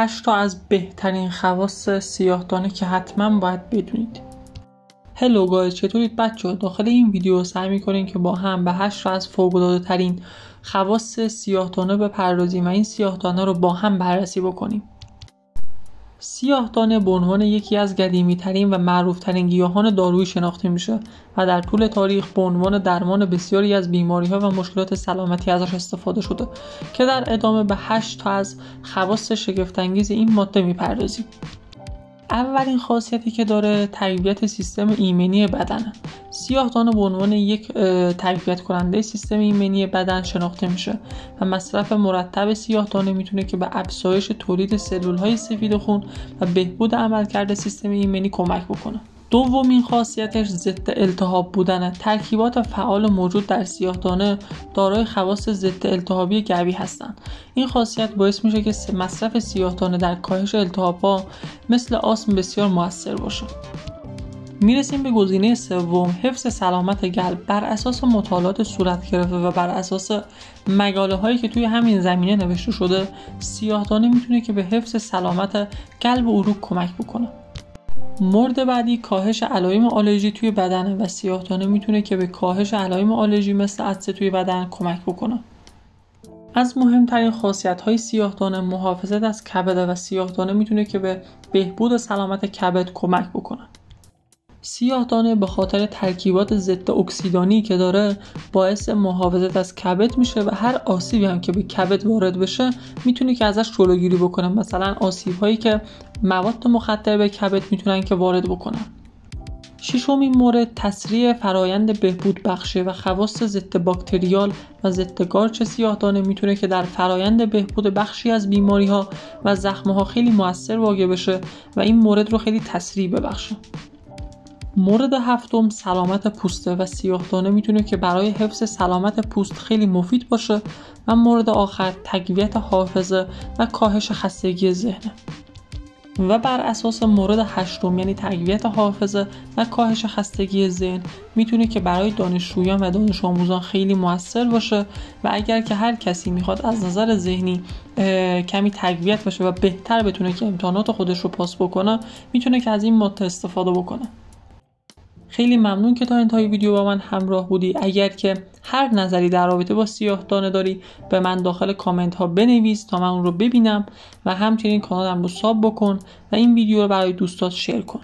8 تا از بهترین خواص سیاه‌دانه که حتما باید بدونید. هلو گایز، چطورید بچه‌ها؟ داخل این ویدیو سعی می‌کنیم که با هم به 8 تا از فوق‌العاده‌ترین خواص سیاه‌دانه بپردازیم و این سیاه‌دانه رو با هم بررسی بکنیم. سیاه‌دانه به عنوان یکی از قدیمی‌ترین و معروف‌ترین گیاهان دارویی شناخته میشه و در طول تاریخ به عنوان درمان بسیاری از بیماری‌ها و مشکلات سلامتی ازش استفاده شده که در ادامه به 8 تا از خواص شگفت‌انگیز این ماده می‌پردازیم. اولین خاصیتی که داره تقویت سیستم ایمنی بدنه. سیاه‌دانه به عنوان یک تقویت کننده سیستم ایمنی بدن شناخته میشه و مصرف مرتب سیاه‌دانه میتونه که به افزایش تولید سلول‌های سفید خون و بهبود عملکرد سیستم ایمنی کمک بکنه. دومین خاصیتش ضد التهاب بودنه. ترکیبات فعال موجود در سیاه‌دانه دارای خواص ضد التهابی قوی هستند. این خاصیت باعث میشه که مصرف سیاه‌دانه در کاهش التهاب‌ها مثل آسم بسیار مؤثر باشه. میرسیم به گزینه سوم، حفظ سلامت قلب. بر اساس مطالعات صورت گرفته و بر اساس مقاله هایی که توی همین زمینه نوشته شده، سیاه‌دانه میتونه که به حفظ سلامت قلب و عروق کمک بکنه. مورد بعدی کاهش علائم آلرژی توی بدن و سیاه‌دانه میتونه که به کاهش علائم آلرژی مثل عطسه توی بدن کمک بکنه. از مهمترین خاصیت‌های سیاه‌دانه محافظت از کبد و سیاه‌دانه میتونه که به بهبود سلامت کبد کمک بکنه. سیاه‌دانه به خاطر ترکیبات ضد اکسیدانی که داره باعث محافظت از کبد میشه و هر آسیبی هم که به کبد وارد بشه میتونه که ازش جلوگیری بکنه. مثلا آسیب‌هایی که مواد مخدر به کبد میتونن که وارد بکنن. ششمین مورد تسریع فرایند بهبود بخشی و خواص ضد باکتریال و ضد قارچ سیاه‌دانه میتونه که در فرایند بهبود بخشی از بیماری‌ها و زخم‌ها خیلی مؤثر واقع بشه و این مورد رو خیلی تسریع ببخشه. مورد هفتم سلامت پوسته و سیاه‌دانه میتونه که برای حفظ سلامت پوست خیلی مفید باشه و مورد آخر تقویت حافظه و کاهش خستگی ذهن. و بر اساس مورد هشتم یعنی تقویت حافظه و کاهش خستگی ذهن میتونه که برای دانشجویان و دانش آموزان خیلی موثر باشه و اگر که هر کسی میخواد از نظر ذهنی کمی تقویت بشه و بهتر بتونه که امتحانات خودش رو پاس بکنه میتونه که از این ماده استفاده بکنه. خیلی ممنون که تا انتهای ویدیو با من همراه بودی. اگر که هر نظری در رابطه با سیاه‌دانه داری به من داخل کامنت ها بنویس تا من اون رو ببینم و همچنین کانالم رو ساب بکن و این ویدیو رو برای دوستات شیر کن.